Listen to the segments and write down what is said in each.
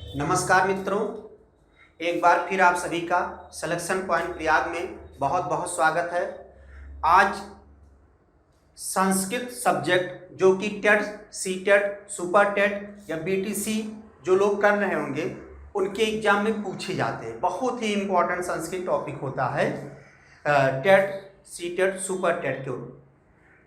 नमस्कार मित्रों, एक बार फिर आप सभी का सिलेक्शन पॉइंट प्रयाग में बहुत बहुत स्वागत है। आज संस्कृत सब्जेक्ट जो कि TET, C TET, super TET या बीटीसी जो लोग कर रहे होंगे उनके एग्जाम में पूछे जाते हैं। बहुत ही इम्पोर्टेंट संस्कृत टॉपिक होता है। TET, C TET, super TET के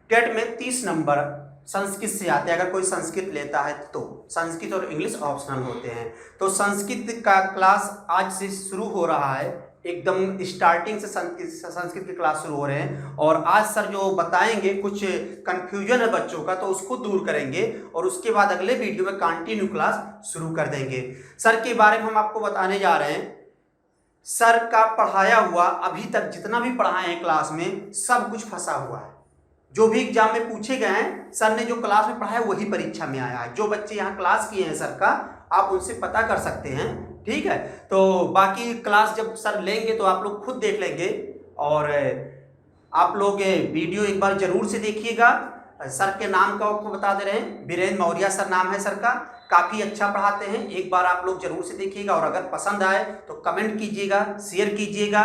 टेट में 30 नंबर संस्कृत से आते हैं। अगर कोई संस्कृत लेता है तो संस्कृत और इंग्लिश ऑप्शनल होते हैं। तो संस्कृत का क्लास आज से शुरू हो रहा है, एकदम स्टार्टिंग से संस्कृत की क्लास शुरू हो रहे हैं। और आज सर जो बताएंगे, कुछ कंफ्यूजन है बच्चों का तो उसको दूर करेंगे और उसके बाद अगले वीडियो में कंटिन्यू क्लास शुरू कर देंगे। सर के बारे में हम आपको बताने जा रहे हैं। सर का पढ़ाया हुआ अभी तक जितना भी पढ़ाए हैं क्लास में सब कुछ फंसा हुआ है। जो भी एग्जाम में पूछे गए हैं सर ने जो क्लास में पढ़ाया वही परीक्षा में आया है। जो बच्चे यहाँ क्लास किए हैं सर का, आप उनसे पता कर सकते हैं, ठीक है। तो बाकी क्लास जब सर लेंगे तो आप लोग खुद देख लेंगे। और आप लोग वीडियो एक बार जरूर से देखिएगा। सर के नाम का आपको बता दे रहे हैं, वीरेंद्र मौर्य सर नाम है सर का। काफ़ी अच्छा पढ़ाते हैं, एक बार आप लोग जरूर से देखिएगा। और अगर पसंद आए तो कमेंट कीजिएगा, शेयर कीजिएगा।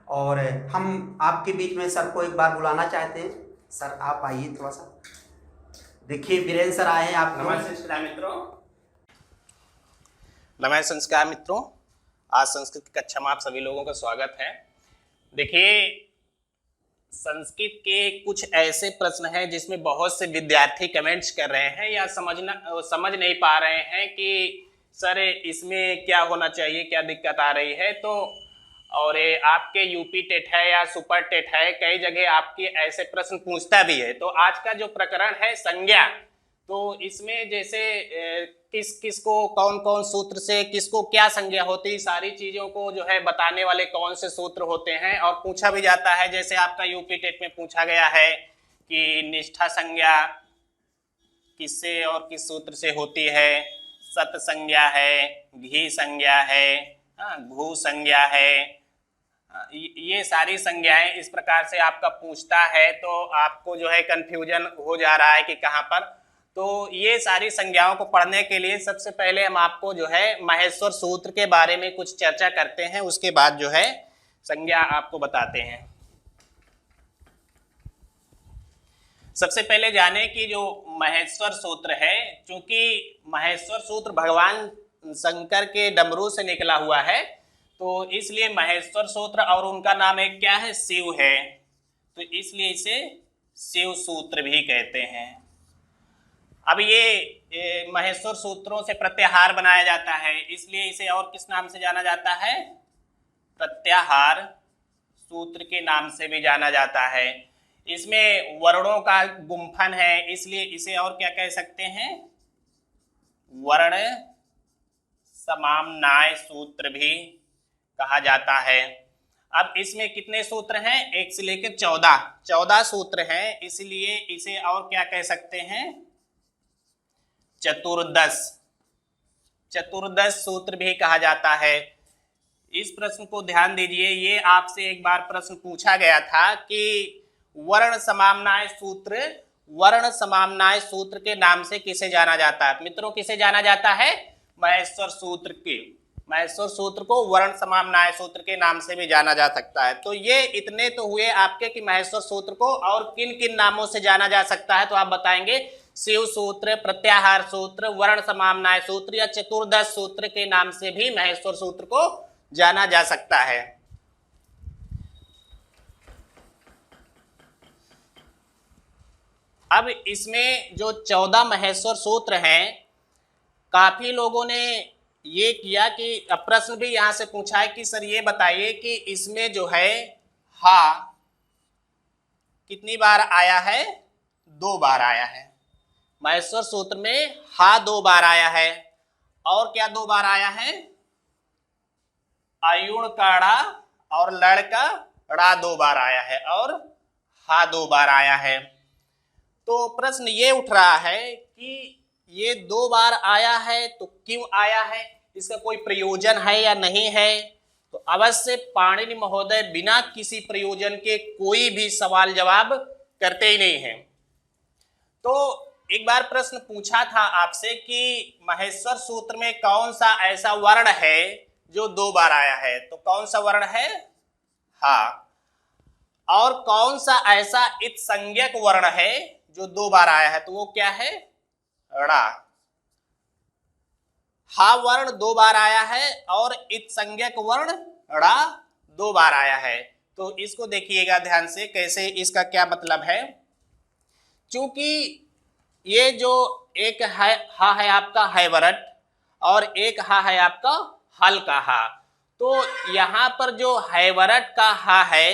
और हम आपके बीच में सर को एक बार बुलाना चाहते हैं। सर आप आइए, थोड़ा सा देखिए, वीरेंद्र सर आए हैं। आप नमस्कार मित्रों। नमस्कार मित्रों, आज संस्कृत की कक्षा में आप सभी लोगों का स्वागत है। देखिए, संस्कृत के कुछ ऐसे प्रश्न हैं जिसमें बहुत से विद्यार्थी कमेंट्स कर रहे हैं या समझ नहीं पा रहे हैं कि सर इसमें क्या होना चाहिए, क्या दिक्कत आ रही है। तो और आपके यूपी टेट है या सुपर टेट है, कई जगह आपके ऐसे प्रश्न पूछता भी है। तो आज का जो प्रकरण है संज्ञा, तो इसमें जैसे किस किस को कौन कौन सूत्र से किसको क्या संज्ञा होती है, सारी चीजों को जो है बताने वाले कौन से सूत्र होते हैं। और पूछा भी जाता है, जैसे आपका यूपी टेट में पूछा गया है कि निष्ठा संज्ञा किससे और किस सूत्र से होती है, सत संज्ञा है, घी संज्ञा है, भू संज्ञा है। ये सारी संज्ञाएं इस प्रकार से आपका पूछता है तो आपको जो है कंफ्यूजन हो जा रहा है कि कहाँ पर। तो ये सारी संज्ञाओं को पढ़ने के लिए सबसे पहले हम आपको जो है महेश्वर सूत्र के बारे में कुछ चर्चा करते हैं, उसके बाद जो है संज्ञा आपको बताते हैं। सबसे पहले जाने की जो महेश्वर सूत्र है, क्योंकि महेश्वर सूत्र भगवान शंकर के डमरू से निकला हुआ है तो इसलिए महेश्वर सूत्र, और उनका नाम एक क्या है, शिव है, तो इसलिए इसे शिव सूत्र भी कहते हैं। अब ये महेश्वर सूत्रों से प्रत्याहार बनाया जाता है, इसलिए इसे और किस नाम से जाना जाता है, प्रत्याहार सूत्र के नाम से भी जाना जाता है। इसमें वर्णों का गुंफन है, इसलिए इसे और क्या कह सकते हैं, वर्ण समाम्नाय सूत्र भी कहा जाता है। अब इसमें कितने सूत्र हैं, 1 से लेकर 14 सूत्र हैं, इसलिए इसे और क्या कह सकते हैं, चतुर्दश सूत्र भी कहा जाता है। इस प्रश्न को ध्यान दीजिए, ये आपसे एक बार प्रश्न पूछा गया था कि वर्ण समाम्नाय सूत्र के नाम से किसे जाना जाता है। मित्रों, किसे जाना जाता है, महेश्वर सूत्र को वर्ण समाम्नाय सूत्र के नाम से भी जाना जा सकता है। तो ये इतने तो हुए आपके कि महेश्वर सूत्र को और किन किन नामों से जाना जा सकता है, तो आप बताएंगे शिव सूत्र, प्रत्याहार सूत्र, वर्ण समाम्नाय सूत्र या चतुर्दश सूत्र के नाम से भी महेश्वर सूत्र को जाना जा सकता है। अब इसमें जो 14 महेश्वर सूत्र हैं, काफी लोगों ने ये किया कि प्रश्न भी यहां से पूछा है कि सर ये बताइए कि इसमें जो है हा कितनी बार आया है, 2 बार आया है। महेश्वर सूत्र में हा 2 बार आया है, और क्या 2 बार आया है, अयुण का ड़ा और लड़ का ड़ा 2 बार आया है, और हा 2 बार आया है। तो प्रश्न ये उठ रहा है कि ये 2 बार आया है तो क्यों आया है, इसका कोई प्रयोजन है या नहीं है। तो अवश्य पाणिनि महोदय बिना किसी प्रयोजन के कोई भी सवाल जवाब करते ही नहीं है। तो एक बार प्रश्न पूछा था आपसे कि महेश्वर सूत्र में कौन सा ऐसा वर्ण है जो 2 बार आया है, तो कौन सा वर्ण है? हा। और कौन सा ऐसा इत संज्ञक वर्ण है जो 2 बार आया है, तो वो क्या है? ड़ा। हा वर्ण 2 बार आया है और इत संज्ञक वर्ण ड़ा 2 बार आया है। तो इसको देखिएगा ध्यान से, कैसे, इसका क्या मतलब है। क्योंकि ये जो एक है हा है आपका हैवरट और एक हा है आपका हल का हा, तो यहाँ पर जो हैवरट का हा है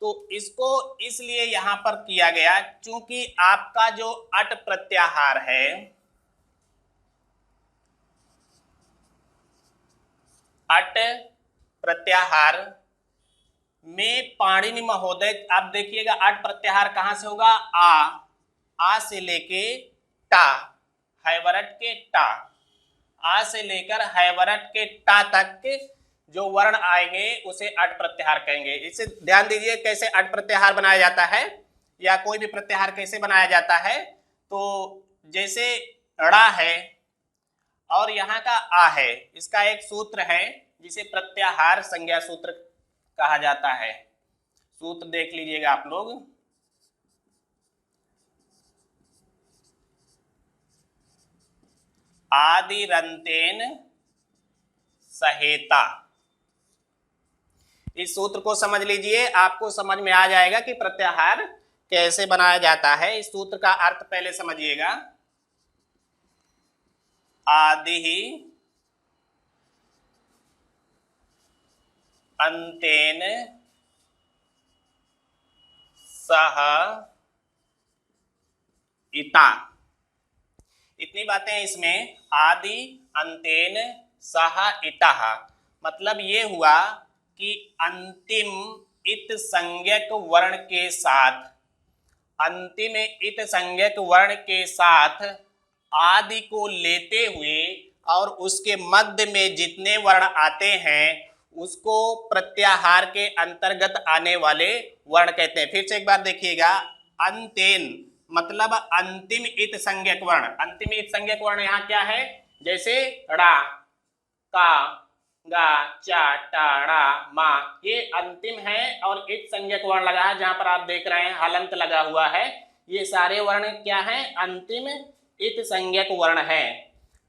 तो इसको इसलिए यहाँ पर किया गया क्योंकि आपका जो अट प्रत्याहार है, अट प्रत्याहार में पाणिनि महोदय, आप देखिएगा अट प्रत्याहार कहां से होगा? आ से लेके टा, हैवरट के टा, आ से लेकर हैवरट के टा तक के जो वर्ण आएंगे उसे अट प्रत्याहार कहेंगे। इसे ध्यान दीजिए कैसे अट प्रत्याहार बनाया जाता है या कोई भी प्रत्याहार कैसे बनाया जाता है। तो जैसे ड़ा है और यहाँ का आ है, इसका एक सूत्र है जिसे प्रत्याहार संज्ञा सूत्र कहा जाता है। सूत्र देख लीजिएगा आप लोग। आदिरंतेन सहेता, इस सूत्र को समझ लीजिए, आपको समझ में आ जाएगा कि प्रत्याहार कैसे बनाया जाता है। इस सूत्र का अर्थ पहले समझिएगा। आदि अंतेन सह इता, इतनी बातें इसमें। आदि अंतेन सह इतः मतलब ये हुआ कि अंतिम इत संज्ञक वर्ण के साथ, अंतिम इत संज्ञक वर्ण के साथ आदि को लेते हुए और उसके मध्य में जितने वर्ण आते हैं उसको प्रत्याहार के अंतर्गत आने वाले वर्ण कहते हैं। फिर से एक बार देखिएगा, अंतेन मतलब अंतिम इत संज्ञक वर्ण। अंतिम इत संज्ञक वर्ण यहाँ क्या है? जैसे ड़ा, का, गा, चा, टा, ड़ा, मा, ये अंतिम है और इत संज्ञक वर्ण लगा है। जहां पर आप देख रहे हैं हलंत लगा हुआ है, ये सारे वर्ण क्या है? अंतिम इत संज्ञक वर्ण है।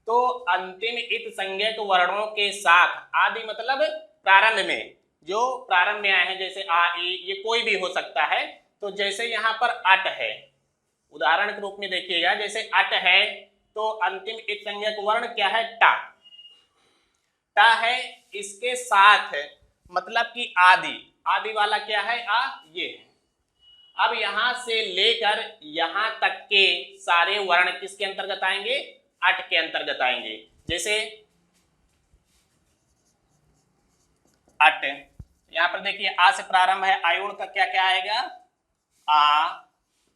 तो अंतिम इत संज्ञक वर्णों के साथ आदि मतलब प्रारंभ में, जो प्रारंभ में आए हैं, जैसे आ, ई, ये कोई भी हो सकता है। तो जैसे यहाँ पर अट है, उदाहरण के रूप में देखिएगा, जैसे अट है तो अंतिम इत संज्ञक वर्ण क्या है? टा। टा है, इसके साथ मतलब कि आदि, आदि वाला क्या है? आ, ये है। अब यहां से लेकर यहां तक के सारे वर्ण किसके अंतर्गत आएंगे? अट के अंतर्गत आएंगे। जैसे अट, यहां पर देखिए आ से प्रारंभ है, आयुण का क्या क्या आएगा? आ,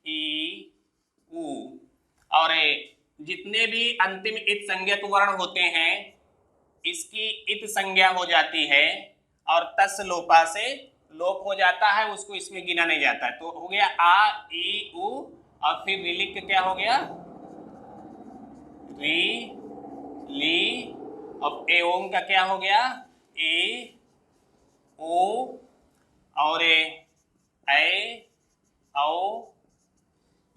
ई, उ, और जितने भी अंतिम इत संज्ञक वर्ण होते हैं इसकी इत संज्ञा हो जाती है और तस लोपा से लोप हो जाता है, उसको इसमें गिना नहीं जाता है। तो हो गया आ, ई, उ, और फिर रिलिक क्या हो गया? री, ली, और ए ओम का क्या हो गया? ए, ओ, और ए, औ,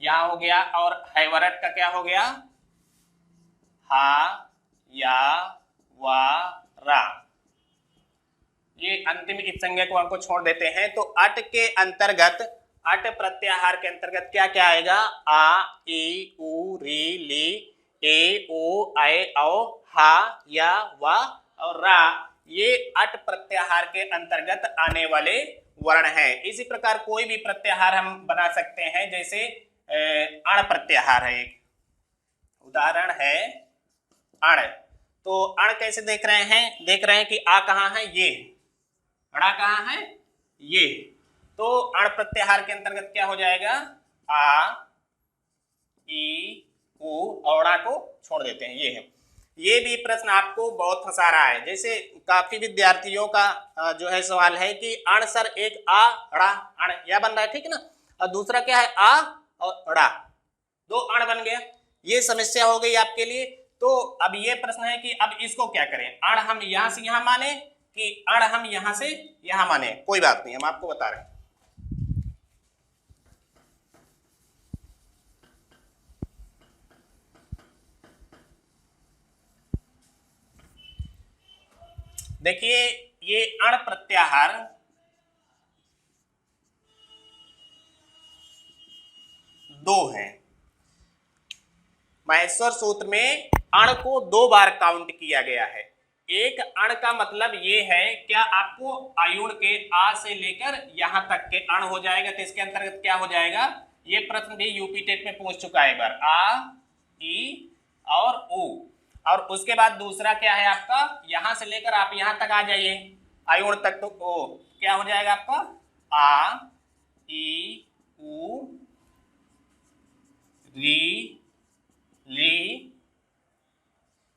यहां हो गया। और हैवरट का क्या हो गया? हा, या, वा, रा। ये अंतिम इत संज्ञक वर्ण को छोड़ देते हैं। तो अट के अंतर्गत, अट प्रत्याहार के अंतर्गत क्या क्या आएगा? आ, ई, उ, री, ली, ए, ओ, ऐ, औ, हा, या, वा और रा, ये अट प्रत्याहार के अंतर्गत आने वाले वर्ण हैं। इसी प्रकार कोई भी प्रत्याहार हम बना सकते हैं, जैसे अण प्रत्याहार है, एक उदाहरण है अण। तो अण कैसे देख रहे हैं? देख रहे हैं कि आ कहाँ है? ये। अड़ा कहाँ है? ये। तो अण प्रत्याहार के अंतर्गत क्या हो जाएगा? आ, ई, उ, औड़ा को छोड़ देते हैं, ये है। ये भी प्रश्न आपको बहुत फंसा रहा है। जैसे काफी विद्यार्थियों का जो है सवाल है कि अण सर, एक आ, अड़ा, अण, यह बन रहा है, ठीक है ना, और दूसरा क्या है? आ और अड़ा, दो अण बन गया। ये समस्या हो गई आपके लिए। तो अब ये प्रश्न है कि अब इसको क्या करें, अण हम यहां से यहां माने कि अण हम यहां से यहां माने। कोई बात नहीं, हम आपको बता रहे हैं। देखिए ये अण प्रत्याहार दो है। माहेश्वर सूत्र में अण को 2 बार काउंट किया गया है। एक अण का मतलब ये है, क्या आपको आयुण के आ से लेकर यहां तक के अण हो जाएगा, तो इसके अंतर्गत क्या हो जाएगा, ये प्रश्न भी यूपी टेट में पूछ चुका है एक बार, आ ई और उ। और उसके बाद दूसरा क्या है आपका, यहां से लेकर आप यहां तक आ जाइए आयुण तक, तो ओ क्या हो जाएगा आपका, आ ई उ री ली,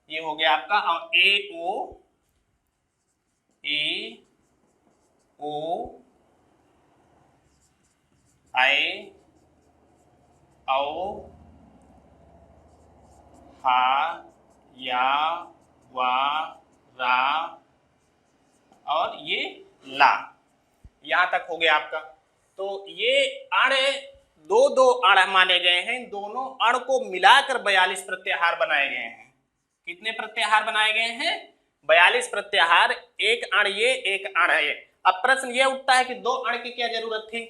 ये हो गया आपका, और ए ओ आई औ हा या वा रा और ये ला, यहां तक हो गया आपका। तो ये अण दो दो अण माने गए हैं, दोनों अण को मिलाकर 42 प्रत्याहार बनाए गए हैं। कितने प्रत्याहार बनाए गए हैं, 42 प्रत्याहार। एक अण ये, एक अण ये। अब प्रश्न ये उठता है कि 2 अण की क्या जरूरत थी,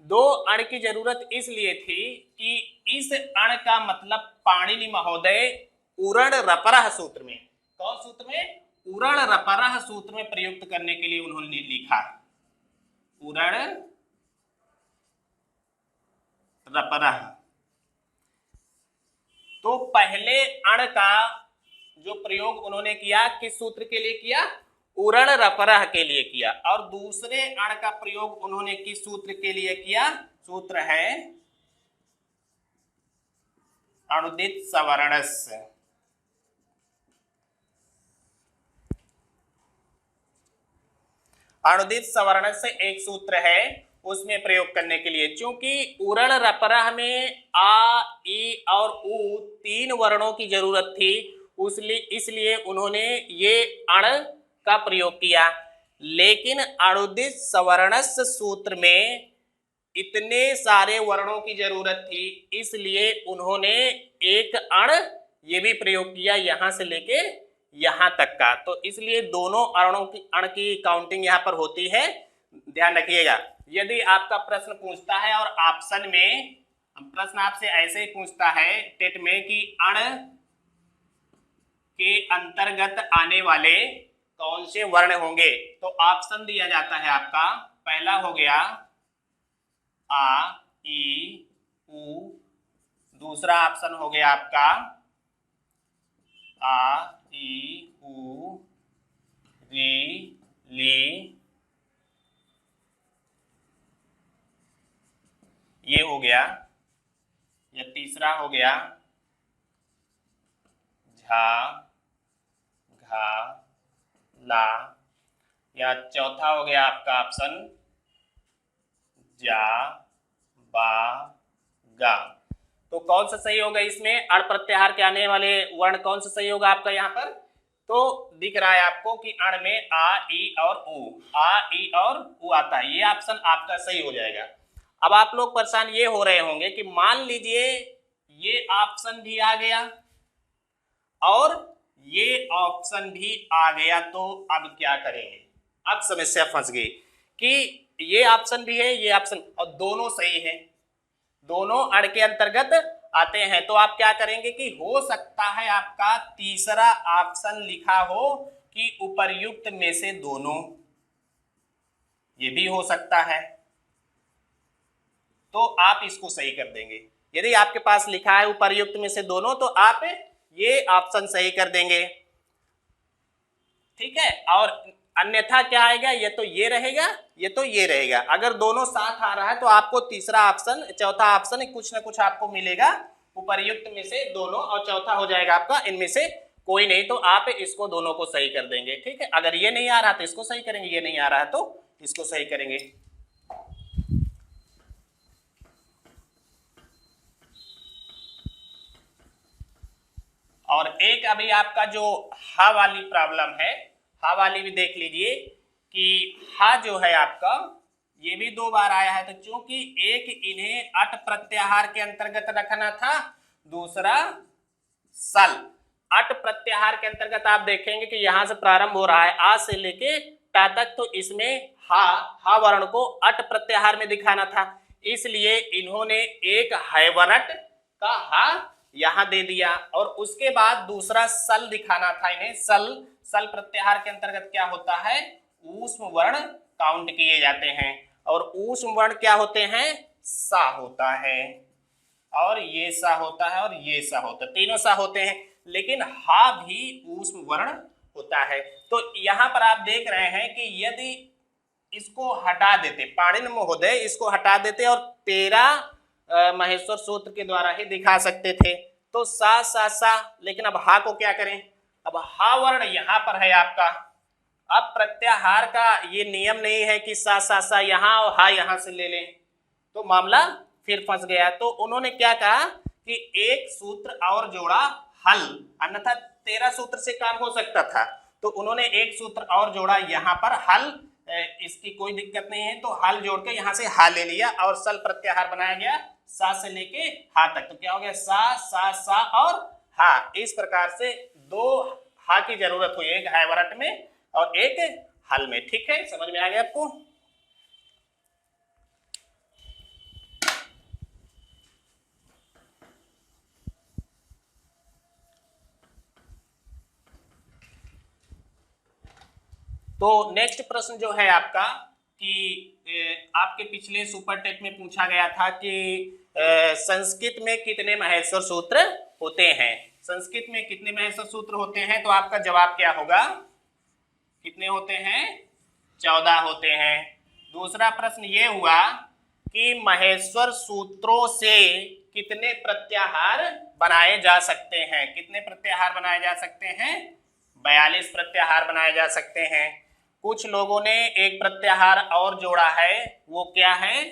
2 अण की जरूरत इसलिए थी कि इस अण का मतलब पाणिनि महोदय उरण रपरः सूत्र में, कौन सूत्र में, उरण रपरः सूत्र में प्रयुक्त करने के लिए उन्होंने लिखा, उरण रपरः। तो पहले अण का जो प्रयोग उन्होंने किया किस सूत्र के लिए किया, उरण रपरः के लिए किया, और दूसरे अण का प्रयोग उन्होंने किस सूत्र के लिए किया, सूत्र है अणुदित सवर्णस्य। अणुदित सवर्णस्य एक सूत्र है, उसमें प्रयोग करने के लिए, क्योंकि उरण रपरः में आ ई और उ 3 वर्णों की जरूरत थी, इसलिए उन्होंने ये अण का प्रयोग किया। लेकिन अणुदित सवर्णस्य सूत्र में इतने सारे वर्णों की जरूरत थी, इसलिए उन्होंने एक अण ये भी प्रयोग किया यहां से लेके यहां तक का। तो इसलिए दोनों अण की काउंटिंग यहां पर होती है, ध्यान रखिएगा। यदि आपका प्रश्न पूछता है और ऑप्शन में प्रश्न आपसे ऐसे ही पूछता है टेट में कि अण के अंतर्गत आने वाले कौन से वर्ण होंगे, तो ऑप्शन दिया जाता है आपका, पहला हो गया आ ई उ, दूसरा ऑप्शन हो गया आपका आ ई उ री ली, ये हो गया, या तीसरा हो गया झा घा ला, या चौथा हो गया आपका ऑप्शन जा बा गा। तो कौन सा सही होगा इसमें, अण प्रत्याहार के आने वाले वर्ण कौन सा सही होगा आपका यहाँ पर, तो दिख रहा है आपको कि अण में आ ई और उ, आ ई और उ आता है, ये ऑप्शन आपका सही हो जाएगा। अब आप लोग परेशान ये हो रहे होंगे कि मान लीजिए ये ऑप्शन भी आ गया और ये ऑप्शन भी आ गया, तो अब क्या करेंगे, अब समस्या फंस गई कि ये ऑप्शन भी है, ये ऑप्शन, और दोनों सही है, दोनों अण के अंतर्गत आते हैं। तो आप क्या करेंगे कि हो सकता है आपका तीसरा ऑप्शन लिखा हो कि उपर्युक्त में से दोनों, ये भी हो सकता है, तो आप इसको सही कर देंगे। यदि आपके पास लिखा है उपर्युक्त में से दोनों, तो आप ये ऑप्शन सही कर देंगे, ठीक है। और अन्यथा क्या आएगा, ये तो ये रहेगा, ये तो ये रहेगा। अगर दोनों साथ आ रहा है तो आपको तीसरा ऑप्शन, चौथा ऑप्शन कुछ ना कुछ आपको मिलेगा, उपर्युक्त में से दोनों, और चौथा हो जाएगा आपका इनमें से कोई नहीं, तो आप इसको दोनों को सही कर देंगे, ठीक है। अगर ये नहीं आ रहा तो इसको सही करेंगे, ये नहीं आ रहा है तो इसको सही करेंगे। और एक अभी आपका जो हा वाली प्रॉब्लम है, हा वाली भी देख लीजिए कि हा जो है आपका ये भी 2 बार आया है। तो चूंकि एक इन्हें अट प्रत्याहार के अंतर्गत रखना था, दूसरा सल। अट प्रत्याहार के अंतर्गत आप देखेंगे कि यहां से प्रारंभ हो रहा है आ से लेके टा तक, तो इसमें हा वर्ण को अट प्रत्याहार में दिखाना था, इसलिए इन्होंने एक हैवरट का हा यहां दे दिया और उसके बाद दूसरा सल दिखाना था इन्हें। सल प्रत्याहार के अंतर्गत क्या होता है, ऊष्म वर्ण काउंट किए जाते हैं और ऊष्म वर्ण क्या होते हैं, सा होता है और ये सा होता है और ये सा होता है, तीनों सा होते हैं, लेकिन हा भी ऊष्म वर्ण होता है। तो यहां पर आप देख रहे हैं कि यदि इसको हटा देते, पाणिनि महोदय इसको हटा देते और 13 महेश्वर सूत्र के द्वारा ही दिखा सकते थे, तो सा, लेकिन अब हा को क्या करें, अब हा वर्ण यहां पर है आपका। अब प्रत्याहार का ये नियम नहीं है कि सा यहां और हा यहां से ले लें, तो मामला फिर फंस गया। तो उन्होंने क्या कहा कि एक सूत्र और जोड़ा हल, अन्यथा 13 सूत्र से काम हो सकता था, तो उन्होंने एक सूत्र और जोड़ा यहाँ पर हल, इसकी कोई दिक्कत नहीं है, तो हल जोड़ के यहाँ से हा ले लिया और सल प्रत्याहार बनाया गया सा से लेके हा तक। तो क्या हो गया, सा और हा। इस प्रकार से 2 हा की जरूरत हुई, एक हैवरट में और एक हल में। ठीक है, समझ में आ गया आपको। तो नेक्स्ट प्रश्न जो है आपका कि आपके पिछले सुपर टेट में पूछा गया था कि संस्कृत में कितने महेश्वर सूत्र होते हैं, संस्कृत में कितने महेश्वर सूत्र होते हैं, तो आपका जवाब क्या होगा, कितने होते हैं, 14 होते हैं। दूसरा प्रश्न ये हुआ कि महेश्वर सूत्रों से कितने प्रत्याहार बनाए जा सकते हैं, कितने प्रत्याहार बनाए जा सकते हैं, 42 प्रत्याहार बनाए जा सकते हैं। कुछ लोगों ने एक प्रत्याहार और जोड़ा है, वो क्या है,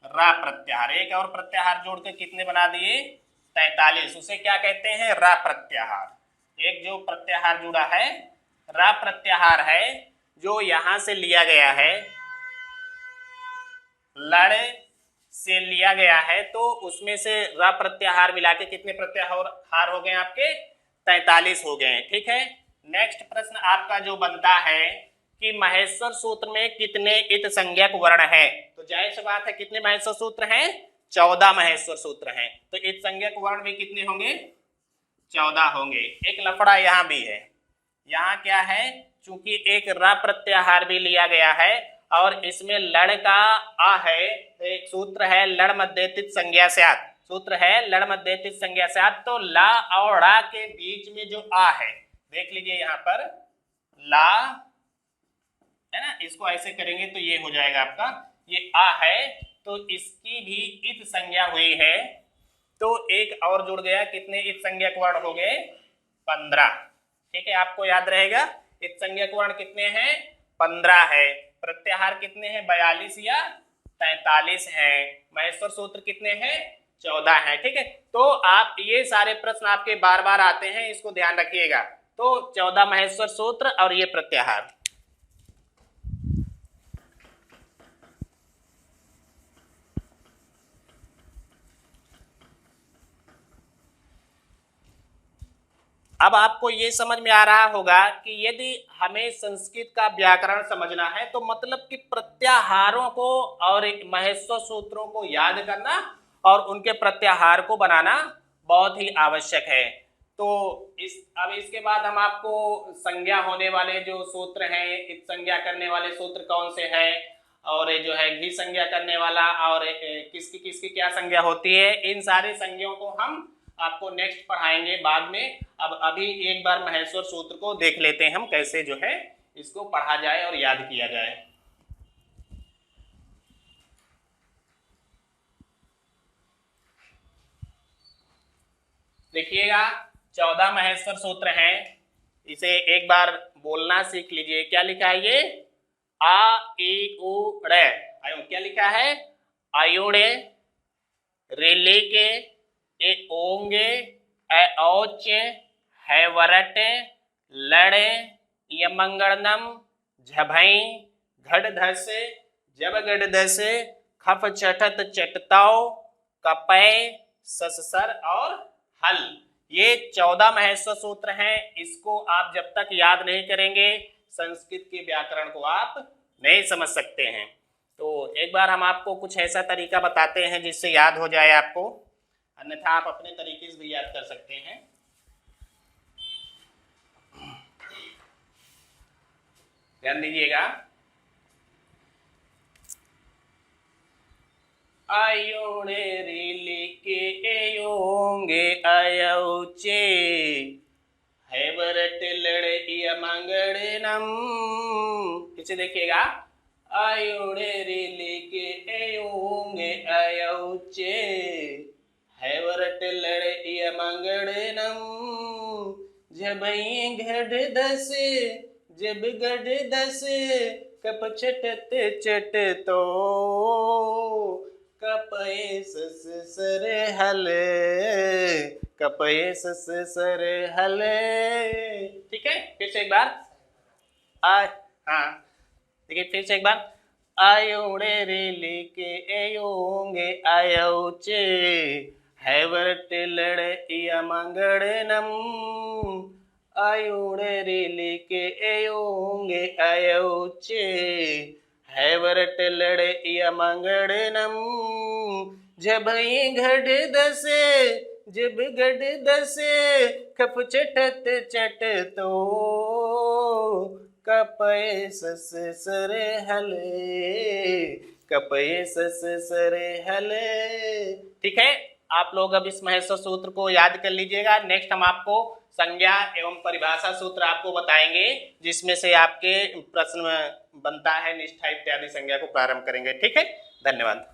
रा प्रत्याहार। एक और प्रत्याहार जोड़ के कितने बना दिए, 43, उसे क्या कहते हैं, रा प्रत्याहार। एक जो प्रत्याहार जुड़ा है रा प्रत्याहार है, जो यहां से लिया गया है, लड़ से लिया गया है, तो उसमें से रा प्रत्याहार मिला के कितने प्रत्याहार हो गए आपके, 43 हो गए। ठीक है, नेक्स्ट प्रश्न आपका जो बनता है कि महेश्वर सूत्र में कितने इत संज्ञक वर्ण है, तो जाहिर सी बात है कितने महेश्वर सूत्र हैं, 14 महेश्वर सूत्र हैं, तो इत संज्ञक वर्ण भी कितने होंगे, 14 होंगे। एक लफड़ा यहां भी है, यहाँ क्या है, चूंकि एक रा प्रत्याहार भी लिया गया है और इसमें लड़ का आ है, एक सूत्र है लड़ मध्येतित संज्ञा से आत, सूत्र है लड़ मध्येतित संज्ञा से आत, तो ला और ड़ा के बीच में जो आ है, देख लीजिए यहाँ पर ला है ना, इसको ऐसे करेंगे तो ये हो जाएगा आपका, ये आ है, तो इसकी भी इत संज्ञा हुई है, तो एक और जुड़ गया, कितने इत संज्ञक वर्ण हो गए, 15। ठीक है, आपको याद रहेगा इत संज्ञक वर्ण कितने हैं, 15 है, प्रत्याहार कितने हैं, 42 या 43 हैं, महेश्वर सूत्र कितने हैं, 14 हैं। ठीक है, तो आप ये सारे प्रश्न आपके बार बार आते हैं, इसको ध्यान रखिएगा। तो 14 महेश्वर सूत्र और ये प्रत्याहार। अब आपको ये समझ में आ रहा होगा कि यदि हमें संस्कृत का व्याकरण समझना है तो मतलब कि प्रत्याहारों को और महेश्वर सूत्रों को याद करना और उनके प्रत्याहार को बनाना बहुत ही आवश्यक है। तो अब इसके बाद हम आपको संज्ञा होने वाले जो सूत्र हैं, इत संज्ञा करने वाले सूत्र कौन से हैं, और जो है घी संज्ञा करने वाला और किसकी किसकी क्या संज्ञा होती है, इन सारे संज्ञाओं को हम आपको नेक्स्ट पढ़ाएंगे बाद में। अब अभी एक बार महेश्वर सूत्र को देख लेते हैं हम, कैसे जो है इसको पढ़ा जाए और याद किया जाए। देखिएगा 14 महेश्वर सूत्र हैं, इसे एक बार बोलना सीख लीजिए। क्या लिखा है ये, आ ई उ रे, क्या लिखा है, आयुड़े, रेले के, ए ओंगे, औच है वरट लड़ यमंगणम झभई घड़ धस जब गढ़ धस खफ चटत चटताओ कपय सससर और हल। ये 14 महत्व सूत्र हैं। इसको आप जब तक याद नहीं करेंगे संस्कृत के व्याकरण को आप नहीं समझ सकते हैं। तो एक बार हम आपको कुछ ऐसा तरीका बताते हैं जिससे याद हो जाए आपको, अन्यथा आप अपने तरीके से भी याद कर सकते हैं। ध्यान दीजिएगा। आयोणे रीली के एयोंगे आयोचे है बरट लड़िया मंगड़नम। पीछे देखिएगा। आयोणे रीली के एयोंगे आयोचे है बरट लड़िया मंगड़नम जबई घड़ दस जब गढ़ दस कप चटत चट तो कपय सस सर हल कपय सस सर हल। ठीक है, फिर से एक बार हाँ देखिए, फिर से एक बार। आयोड़े रेली के एयोंगे आयोचे है वर्ट लड़ मंगड़नम आयोड़े रेली के एयोंगे आयोचे है वरट लड़ मंगड़नम जबई घड़ दस जब गढ़ दस कप चटत चट तो कपय सस सर हल कपय सस सर हल। ठीक है, आप लोग अब इस महत्व सूत्र को याद कर लीजिएगा। नेक्स्ट हम आपको संज्ञा एवं परिभाषा सूत्र आपको बताएंगे, जिसमें से आपके प्रश्न बनता है निष्ठा इत्यादि संज्ञा को प्रारंभ करेंगे। ठीक है, धन्यवाद।